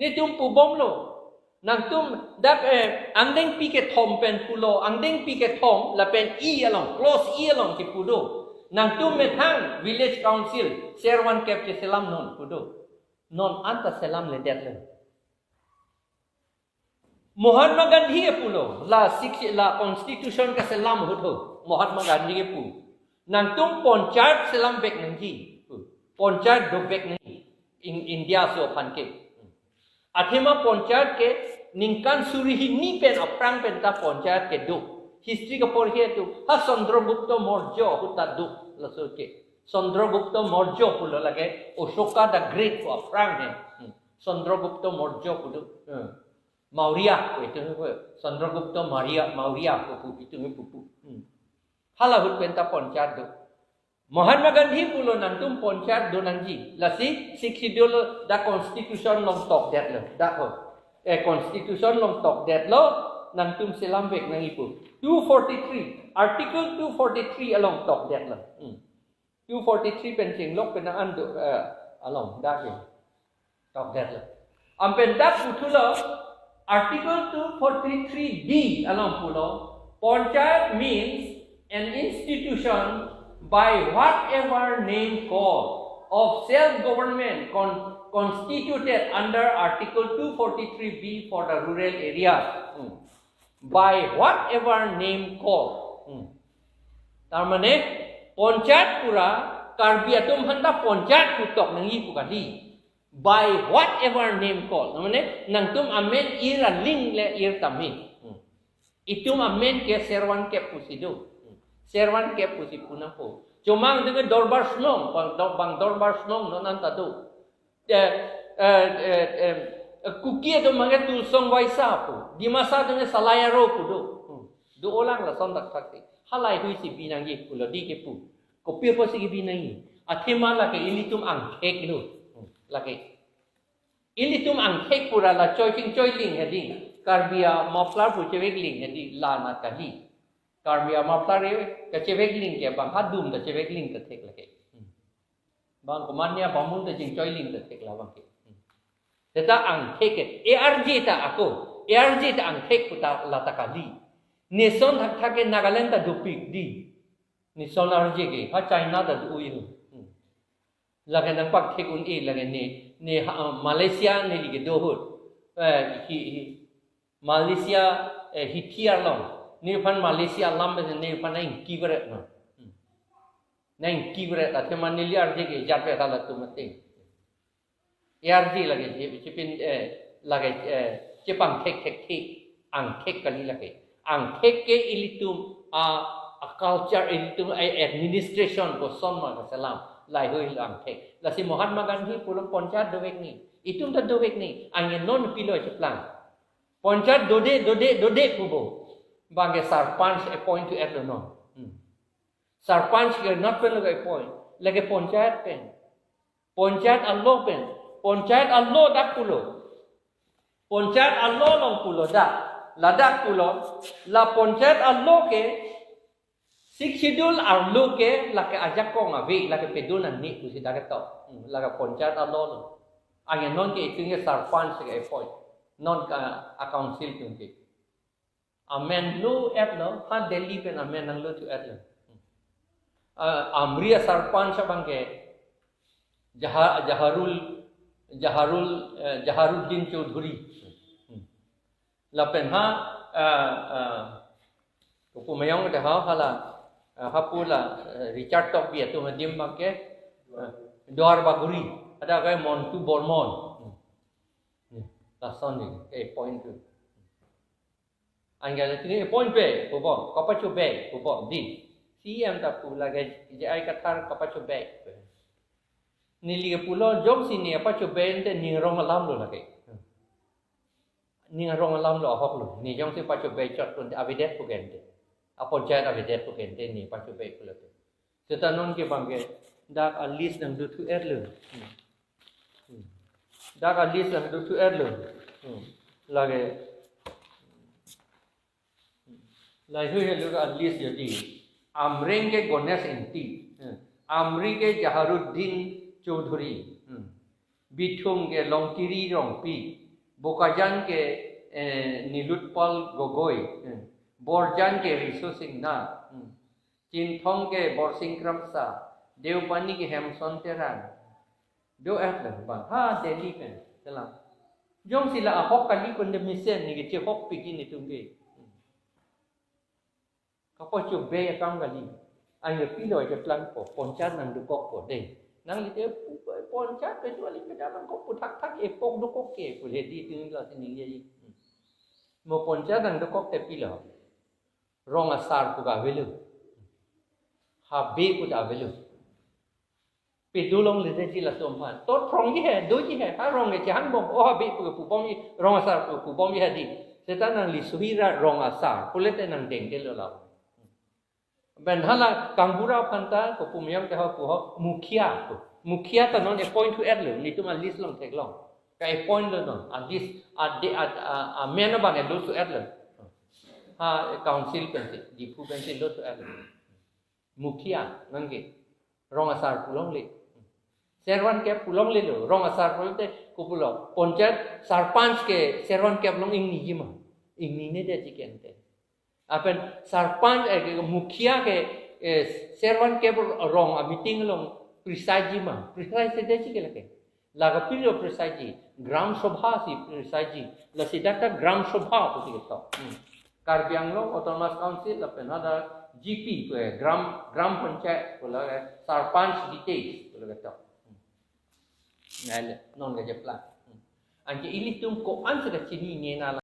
ni tum pu bom lo nang tum dak angdeng pi ke thom pen pulo angdeng pi ke thom la pen I along close I along ki pudo nang tum me thang village council servan kep che selam non pudo non anta selam le det le Mahatma Gandhi ke pulo la constitution ka selam hutho Mahatma Gandhi ke pu nang tum ponchayat selam bek nang ji ponchayat do bek nang in India so phan ke athema ponchayat ke ningkan surihi ni pen aprang pen ta ponchayat ke do history ka por he tu ha Chandragupta Maurya huta do la so ke Chandragupta Maurya pulo lage Ashoka the great ko aprang he Chandragupta Maurya pulo Maurya ko itu Chandragupta Maurya ko itu pupu hala hut pen ta ponchayat do Mahatma Gandhi pulo nantum ponchayat do nangji lasi siksidol da constitution long tok dat lo da ko constitution long tok dat lo nantum selam bek nang ipu 243 article 243 along tok dat lo 243 pen ching lok pen an do along da ke tok dat lo am pen da putu lo article 243d along pulo ponchayat means an institution by whatever name called of self-government constituted under Article 243b for the rural areas by whatever name called. Tarmane ponchayat pura karbi atum handa ponchayat putok nang ipu kali by whatever name called. Tarmane nang tum amen ira ling le ir tamin. Itum amen ke servan ke pusido. Servan ke pusi punang po. Cuma dengan dorbar snong, bang dorbar snong non tadu. Kuki itu mangat tu song waisa po. Di masa dengan salaya ro po do. Do orang lah sondak sakti. Halai hui si binang ye pulo di ke pu. Kopi apa si binang ye. Athema lagi ini tum ang kek lo. Lagi. Ini tum ang kek pura la choiling hedi. Karbia maflar pu cewek ling hedi la na kali. Karbia maflare ka chevek ling ke bang hadum da chevek ling ta thek lake bang komanya bamun ta jing choi ling ta thek la bang ke teta ang thek ke arj ta ako arj ta ang thek puta la ta kali ni son thak thak ke Nagaland ta dupik di ni son arj ke ha China da du yu lage nang pak thek un e lage ni Malaysia ni li ke do hut Malaysia hithiar long ni pan Malaysia lambe ni pan nang kibret no nang kibret athema ni liar je ke jape kala tu mate yar ji lage je chipin lage chipang thek ang thek kali lage ang thek ke ilitum a culture ilitum administration ko somma ka salam lai hoi ang thek la si Mahatma Gandhi pulo ponchayat dowek ni itum ta dowek ni ang non pilo cheplang ponchayat dode pubo Bagi sarpanch appoint to at non. Sarpanch ke not pen lagi appoint. Lagi ponchayat pen. Ponchayat allo pen. Ponchayat allo dak pulo. Ponchayat allo long pulo dak. La dak pulo. La ponchayat allo ke siksidul allo ke laki ajak ko ngawi laki pedunan ni kusi dak to. Lagi ponchayat allo long. Angin non ke itu sarpanch ke appoint. Non ka council ke. Amen lo at lo ha Delhi pen amen nang lo tu at lo amriya sarpanch bangke Jaharuddin Chaudhuri la pen ha ko mayong de ha hala ha pula Richard Tok bia tu madim bangke Dwar Baguri ada kai Montu Bormon la son ni point tu Angga ini point be, pupo, kapacu be, pupo, di. CM tak pula gaj, jai kathar kapacu be. Nili ke pulo jom sini apa coba ente ni rong alam lo lagi. Ni rong alam lo hok lo. Ni jom si pacu be cot pun avidet pugente. Apa jai avidet pugente ni pacu be pulo tu. Setanon ke bangke dak alis nang dutu lo. Dak alis nang dutu lo. Lagi Lalu hello alis jadi Amring ke Ganesh inti, Amri ke Jaharuddin Chaudhuri, Bithum ke Longkiri Rongpi, Bokajan ke Nilutpal Gogoi, Borjan ke Risusing na, Chinthong ke Borsing Kramsa, Deupani ke Hemson Teran, do atlan bang ha Delhi kan, salam. Jom sila ahok kali kon demisen ni ke hok pigi ni tungge. Kapo coba ya kang kali, ane pilo je plan po, poncat nang dukok po deh. Nang lite poncat kecuali ke dalam kok putak tak epok dukok ke, boleh di tinggal sini jadi. Mo poncat nang dukok te pilo, rong asar puga velu, habe puga velu. Pedulong lite sila sompan, tot rong je, do je, ha rong je jangan bom, oh habe puga pupom je, rong asar puga pupom je hadi. Setan nang lisuhira rong asar, kulit nang dengkel lo. Ben hala kanggura phanta ko pumyam te ha ko mukhia mukhia ta non e point to add lo ni tu ma list long tek long ka e point lo non a list a mena ba ne lo to add lo ha council pen di pu pen lo to add lo mukhia nangge rong asar pulong le servan ke pulong le lo rong asar pulong te ko pulo poncat sarpanch ke servan ke pulong ing ni jima ing ni ne de jiken te Apen sarpan mukhia ke servan ke rong a meeting long preside ma preside se dechi ke lake laga pilio preside gram sabha si preside la sidata gram sabha to ke to KARBI long autonomous council apen ada GP ke gram panchayat ko la sarpanch details ko la to nale non ga jepla anje ili tum ko an se chini ni na